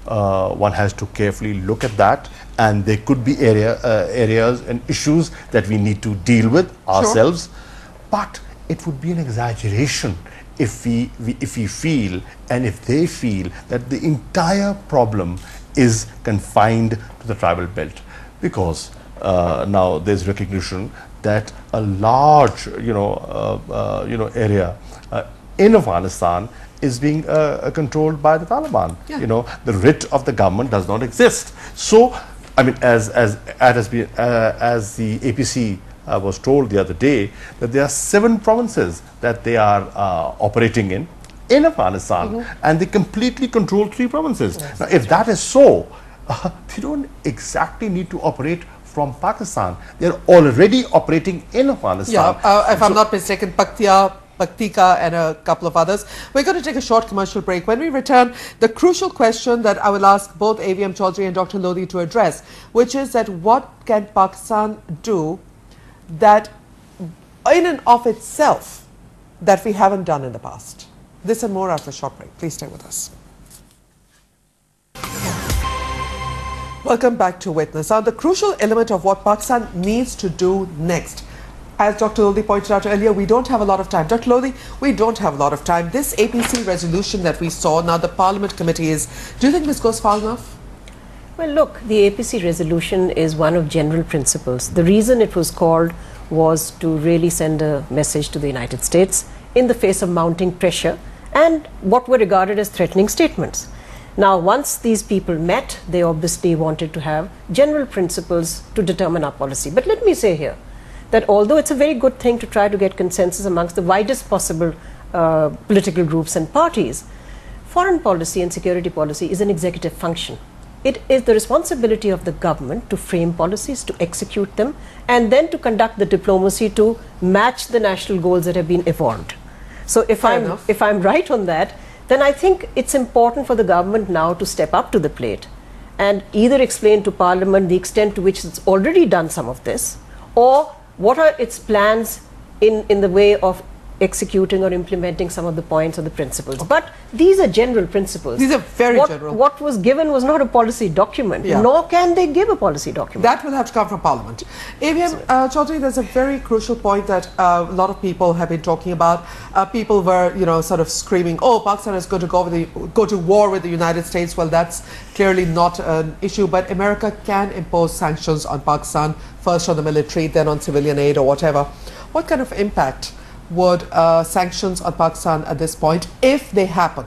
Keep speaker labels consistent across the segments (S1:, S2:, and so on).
S1: one has to carefully look at that, and there could be areas and issues that we need to deal with ourselves. But it would be an exaggeration if we feel, and if they feel, that the entire problem is confined to the tribal belt, because now there's recognition that a large area in Afghanistan is being controlled by the Taliban. The writ of the government does not exist. So, I mean, as the APC was told the other day, that there are 7 provinces that they are operating in Afghanistan, and they completely control 3 provinces. Now, if that is so, they don't exactly need to operate from Pakistan. They're already operating in Afghanistan.
S2: If I'm not mistaken, Paktika and a couple of others. We're going to take a short commercial break. When we return, the crucial question that I will ask both AVM Chaudhary and Dr. Lodhi to address, which is that what can Pakistan do that in and of itself that we haven't done in the past? This and more after a short break. Please stay with us. Welcome back to Witness. Now, the crucial element of what Pakistan needs to do next. As Dr. Lodhi pointed out earlier, we don't have a lot of time. Dr. Lodhi, we don't have a lot of time. This APC resolution that we saw, now the Parliament Committee is, do you think this goes far enough?
S3: Well, look, the APC resolution is one of general principles. The reason it was called was to really send a message to the United States in the face of mounting pressure and what were regarded as threatening statements. Now, once these people met, they obviously wanted to have general principles to determine our policy. But let me say here that although it's a very good thing to try to get consensus amongst the widest possible political groups and parties, foreign policy and security policy is an executive function. It is the responsibility of the government to frame policies, to execute them, and then to conduct the diplomacy to match the national goals that have been evolved. So if I'm right on that, then I think it's important for the government now to step up to the plate and either explain to Parliament the extent to which it's already done some of this, or what are its plans in the way of executing or implementing some of the points or the principles. But these are general principles.
S2: These are very general.
S3: What was given was not a policy document, nor can they give a policy document.
S2: That will have to come from Parliament. AVM Chaudhary, there's a very crucial point that a lot of people have been talking about. People were, sort of screaming, oh, Pakistan is going to go to war with the United States. Well, that's clearly not an issue, but America can impose sanctions on Pakistan, first on the military, then on civilian aid or whatever. What kind of impact would sanctions on Pakistan at this point, if they happen,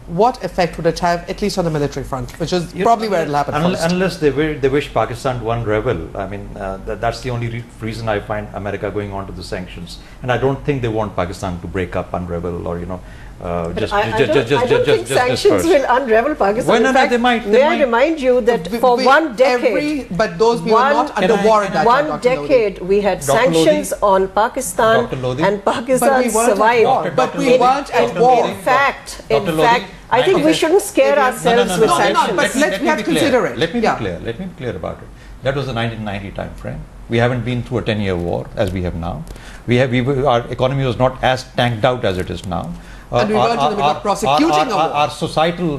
S2: what effect would it have, at least on the military front, which is probably where it will happen first?
S4: Unless they wish Pakistan to unravel. I mean, that's the only reason I find America going on to the sanctions. And I don't think they want Pakistan to break up, unravel, or,
S3: I don't think sanctions will unravel Pakistan.
S4: Well, in fact, they might.
S3: May I remind you that for one decade,
S2: but those we were not under war at that time.
S3: One decade we had sanctions on Pakistan, and Pakistan survived.
S2: But we weren't at war.
S3: In fact, I think we shouldn't scare ourselves with sanctions.
S2: But we have to consider it.
S4: Let me be clear. Let me be clear about it. That was the 1990 time frame. We haven't been through a 10-year war as we have now. Our economy was not as tanked out as it is now.
S2: And we weren't in the middle of prosecuting
S4: our societal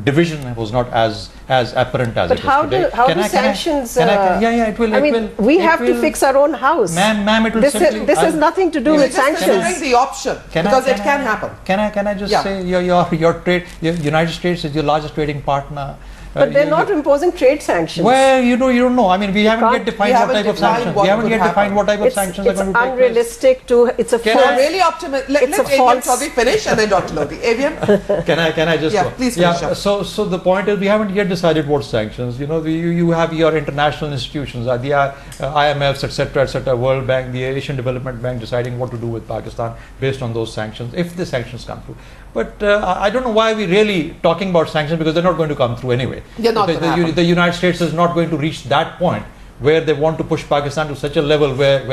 S4: division was not as apparent as it is today.
S3: But how do sanctions?
S4: It will.
S3: We have to fix our own house.
S4: Ma'am, it will simply.
S3: This has nothing to do with sanctions.
S2: Considering the option, because it can happen.
S4: Can I just say your trade? United States is your largest trading partner.
S3: But they're not imposing trade sanctions.
S4: Well, you don't know. I mean, we haven't yet defined what type of sanctions. We haven't yet defined what type of sanctions are going to take place.
S3: It's unrealistic to. It's a false.
S2: Really optimistic. Let AVM Chaudhary finish, and then Dr. Lodhi. AVM.
S4: Can I just?
S2: Yeah, please finish up.
S4: So the point is, we haven't yet decided what sanctions. You have your international institutions, the IMFs, etc., World Bank, the Asian Development Bank, deciding what to do with Pakistan based on those sanctions, if the sanctions come through. But I don't know why we're really talking about sanctions, because they're not going to come through anyway. The United States is not going to reach that point where they want to push Pakistan to such a level where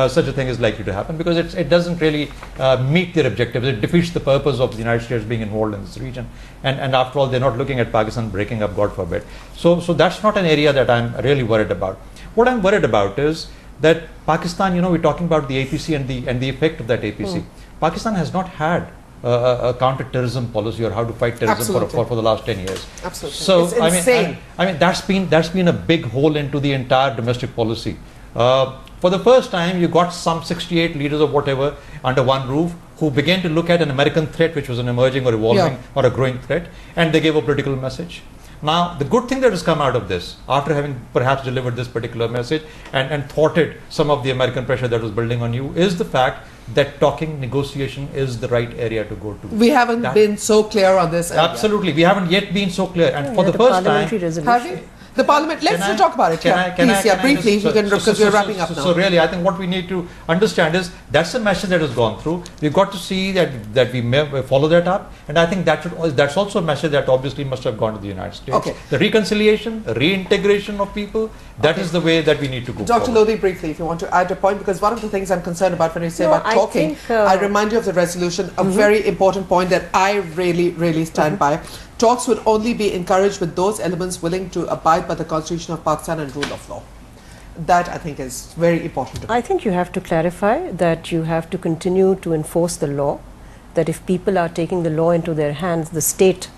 S4: such a thing is likely to happen, because it doesn't really meet their objectives. It defeats the purpose of the United States being involved in this region. And after all, they're not looking at Pakistan breaking up, God forbid. So that's not an area that I'm really worried about. What I'm worried about is that Pakistan, we're talking about the APC and the effect of that APC. Pakistan has not had a counter-terrorism policy or how to fight terrorism for the last 10 years.
S2: Absolutely.
S4: So
S2: it's insane.
S4: I mean that's been a big hole into the entire domestic policy. For the first time, you got some 68 leaders or whatever under one roof who began to look at an American threat, which was an emerging or evolving or a growing threat, and they gave a political message. Now, the good thing that has come out of this, after having perhaps delivered this particular message and thwarted some of the American pressure that was building on you, is the fact that talking, negotiation is the right area to go to.
S2: We haven't been so clear on this.
S4: Absolutely. We haven't yet been so clear. And for the first time...
S2: Have we? The Parliament, let's talk about it. Briefly, because we're wrapping up now.
S4: So really, I think what we need to understand is that's a message that has gone through. We've got to see that we may follow that up, and I think that's also a message that obviously must have gone to the United States.
S2: Okay.
S4: The reconciliation, reintegration of people, that is the way that we need to go.
S2: Dr. Lodhi, briefly, if you want to add a point, because one of the things I'm concerned about when you say about talking, I remind you of the resolution, a very important point that I really stand by. Talks would only be encouraged with those elements willing to abide by the Constitution of Pakistan and rule of law. That, I think, is very important.
S3: I think you have to clarify that you have to continue to enforce the law, that if people are taking the law into their hands, the state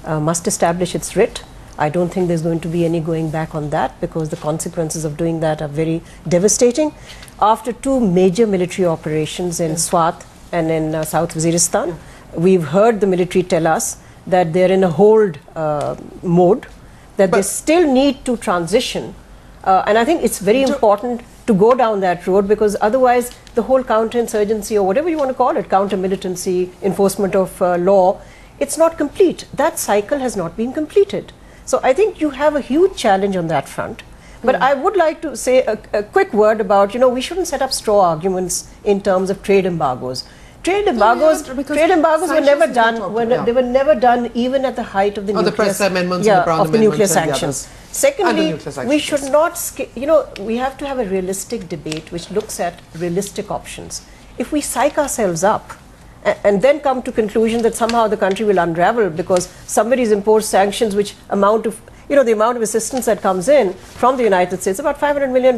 S3: must establish its writ. I don't think there's going to be any going back on that, because the consequences of doing that are very devastating. After two major military operations in Swat and in South Waziristan, we've heard the military tell us that they're in a hold mode, that they still need to transition. And I think it's very important to go down that road, because otherwise the whole counterinsurgency, or whatever you want to call it, counter-militancy, enforcement of law, it's not complete. That cycle has not been completed. So I think you have a huge challenge on that front. But I would like to say a quick word about, we shouldn't set up straw arguments in terms of trade embargoes. Trade embargoes were never done. They were never done even at the height of the nuclear sanctions. Secondly, we should not, we have to have a realistic debate which looks at realistic options. If we psych ourselves up and then come to conclusion that somehow the country will unravel because somebody's imposed sanctions which amount to, the amount of assistance that comes in from the United States, about $500 million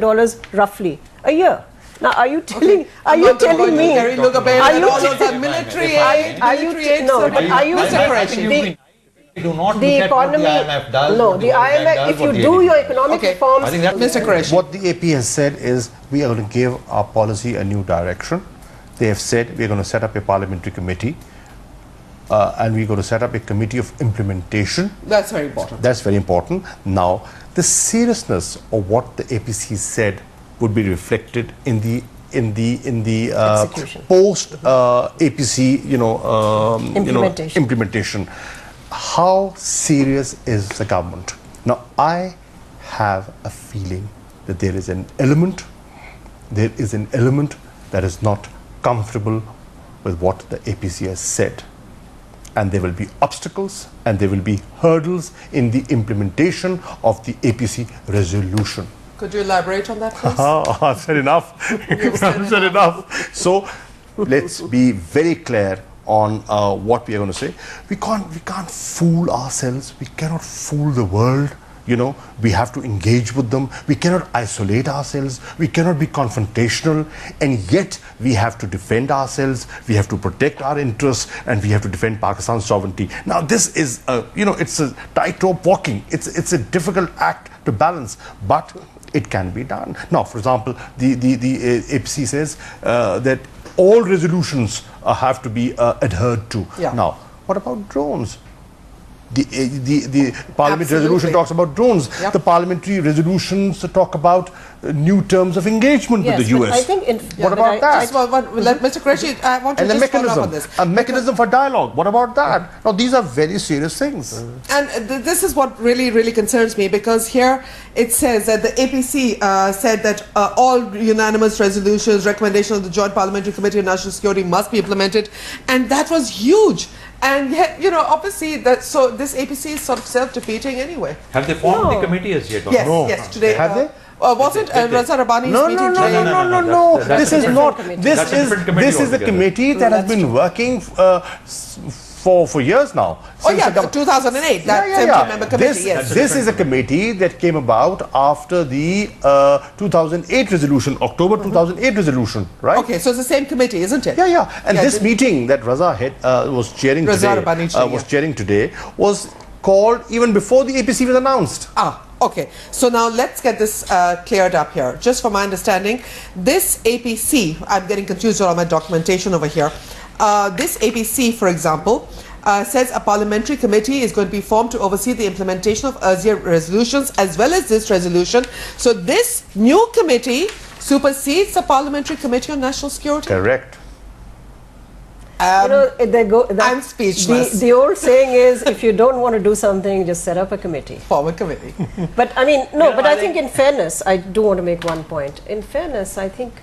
S3: roughly a year. Now, are you telling me?
S2: Are you military aid?
S4: Do not the economy. The IMF does.
S3: No, the IMF. If you do your economic reforms,
S2: Mr. Qureshi.
S1: What the AP has said is we are going to give our policy a new direction. They have said we are going to set up a parliamentary committee, and we're going to set up a committee of implementation.
S2: That's very important.
S1: That's very important. Now, the seriousness of what the APC said would be reflected in the post APC implementation. How serious is the government? Now, I have a feeling that there is an element that is not comfortable with what the APC has said, and there will be obstacles and there will be hurdles in the implementation of the APC resolution.
S2: Could you elaborate on that, please?
S1: I've said enough. I've said enough. So let's be very clear on what we are going to say. We can't fool ourselves. We cannot fool the world. We have to engage with them. We cannot isolate ourselves. We cannot be confrontational, and yet we have to defend ourselves. We have to protect our interests, and we have to defend Pakistan's sovereignty. Now, this is, it's a tightrope walking. It's a difficult act to balance, but it can be done. Now, for example, the APC says that all resolutions have to be adhered to. Now, what about drones? The parliamentary resolution talks about drones. The parliamentary resolutions talk about new terms of engagement with the US.
S3: I think
S1: what about that?
S2: Mr. Qureshi, I want to just follow up on this.
S1: A mechanism for dialogue. What about that? Now, these are very serious things.
S2: And this is what really concerns me, because here it says that the APC said that all unanimous resolutions, recommendations of the Joint Parliamentary Committee on National Security must be implemented, and that was huge. And yet, obviously, this APC is sort of self-defeating anyway.
S4: Have they formed the committee as yet?
S2: Yes, today.
S1: Have they?
S2: Wasn't Raza Rabbani's meeting today?
S1: No. This is not. This is a committee that has been working for years now.
S2: Oh yeah, 2008, that 70-member committee, yes.
S1: This is a committee that came about after the 2008 resolution, October 2008 resolution, right?
S2: Okay, so it's the same committee, isn't it?
S1: Yeah. And this meeting that Raza was chairing today was called even before the APC was announced.
S2: Okay, so now let's get this cleared up here. Just for my understanding, this APC, I'm getting confused with all my documentation over here. This APC, for example, says a parliamentary committee is going to be formed to oversee the implementation of earlier resolutions as well as this resolution. So this new committee supersedes the Parliamentary Committee on National Security?
S1: Correct.
S2: I'm speechless.
S3: The old saying is, if you don't want to do something, just set up a committee.
S2: Form a committee.
S3: But I mean, I think in fairness, I do want to make one point. In fairness, I think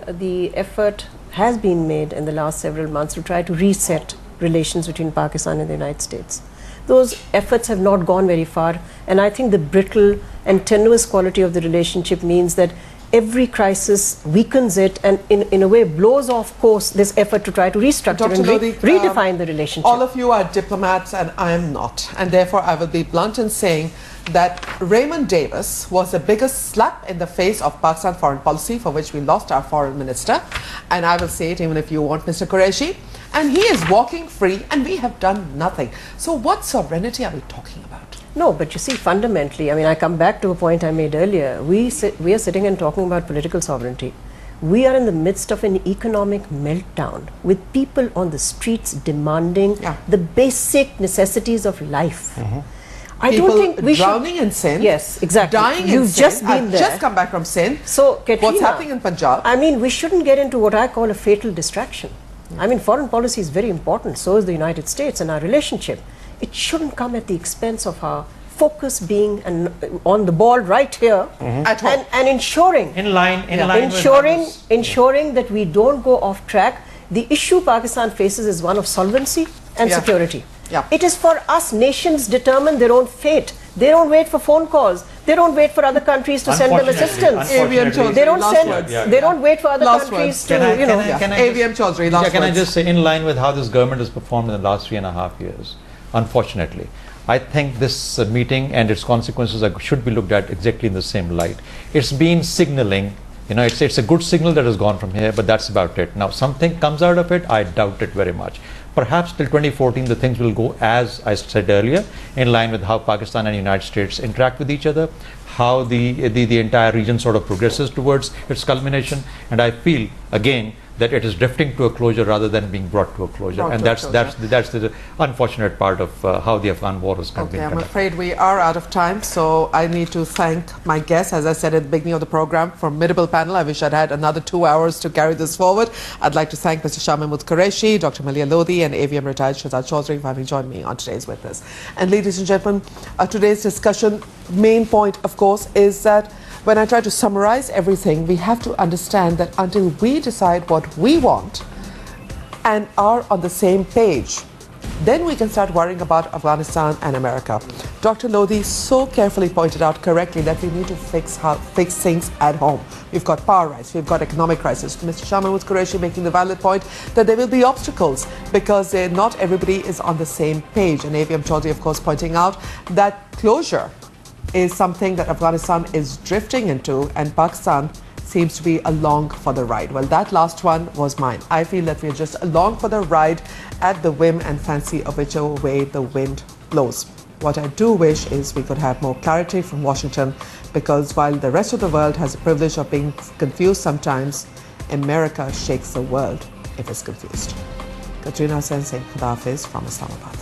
S3: the effort has been made in the last several months to try to reset relations between Pakistan and the United States. Those efforts have not gone very far, and I think the brittle and tenuous quality of the relationship means that every crisis weakens it and in a way blows off course this effort to try to restructure and redefine the relationship.
S2: All of you are diplomats and I am not, and therefore I will be blunt in saying that Raymond Davis was the biggest slap in the face of Pakistan foreign policy, for which we lost our foreign minister, and I will say it even if you want, Mr. Qureshi, and he is walking free and we have done nothing. So what sovereignty are we talking about?
S3: No, but you see, fundamentally, I mean, I come back to a point I made earlier. We are sitting and talking about political sovereignty. We are in the midst of an economic meltdown with people on the streets demanding the basic necessities of life. I don't think we
S2: drowning in sin.
S3: Yes, exactly.
S2: Dying in sin.
S3: Just been there.
S2: Just come back from sin.
S3: So, Quatrina,
S2: what's happening in Punjab?
S3: I mean, we shouldn't get into what I call a fatal distraction. I mean, foreign policy is very important. So is the United States and our relationship. It shouldn't come at the expense of our focus being on the ball right here and ensuring ensuring that we don't go off track. The issue Pakistan faces is one of solvency and security. It is for us. Nations determine their own fate. They don't wait for phone calls. They don't wait for other countries to send them assistance. They don't send. They don't wait for other countries to,
S2: AVM Chaudhary,
S4: can I just say, in line with how this government has performed in the last 3.5 years, unfortunately, I think this meeting and its consequences should be looked at exactly in the same light. It's been signaling, it's a good signal that has gone from here, but that's about it. Now, something comes out of it, I doubt it very much. Perhaps till 2014, the things will go, as I said earlier, in line with how Pakistan and the United States interact with each other, how the entire region sort of progresses towards its culmination. And I feel, again, that it is drifting to a closure rather than being brought to a closure. And that's the unfortunate part of how the Afghan war has been conducted.
S2: I'm afraid we are out of time, so I need to thank my guests. As I said at the beginning of the program, formidable panel. I wish I'd had another 2 hours to carry this forward. I'd like to thank Mr. Shah Mehmoood Qureshi, Dr. Maleeha Lodhi, and AVM retired Shahzad Chaudhary for having joined me on today's Witness. And ladies and gentlemen, today's discussion main point, of course, is that when I try to summarize everything, we have to understand that until we decide what we want and are on the same page, then we can start worrying about Afghanistan and America. Dr. Lodhi so carefully pointed out correctly that we need to fix things at home. We've got power rights, we've got economic crisis. Mr. Shah Mehmoood Qureshi making the valid point that there will be obstacles because not everybody is on the same page. And AVM Chaudhary, of course, pointing out that closure is something that Afghanistan is drifting into, and Pakistan seems to be along for the ride. Well, that last one was mine. I feel that we're just along for the ride at the whim and fancy of whichever way the wind blows. What I do wish is we could have more clarity from Washington, because while the rest of the world has the privilege of being confused sometimes, America shakes the world if it's confused. Quatrina Hossain saying Khuda Hafiz from Islamabad.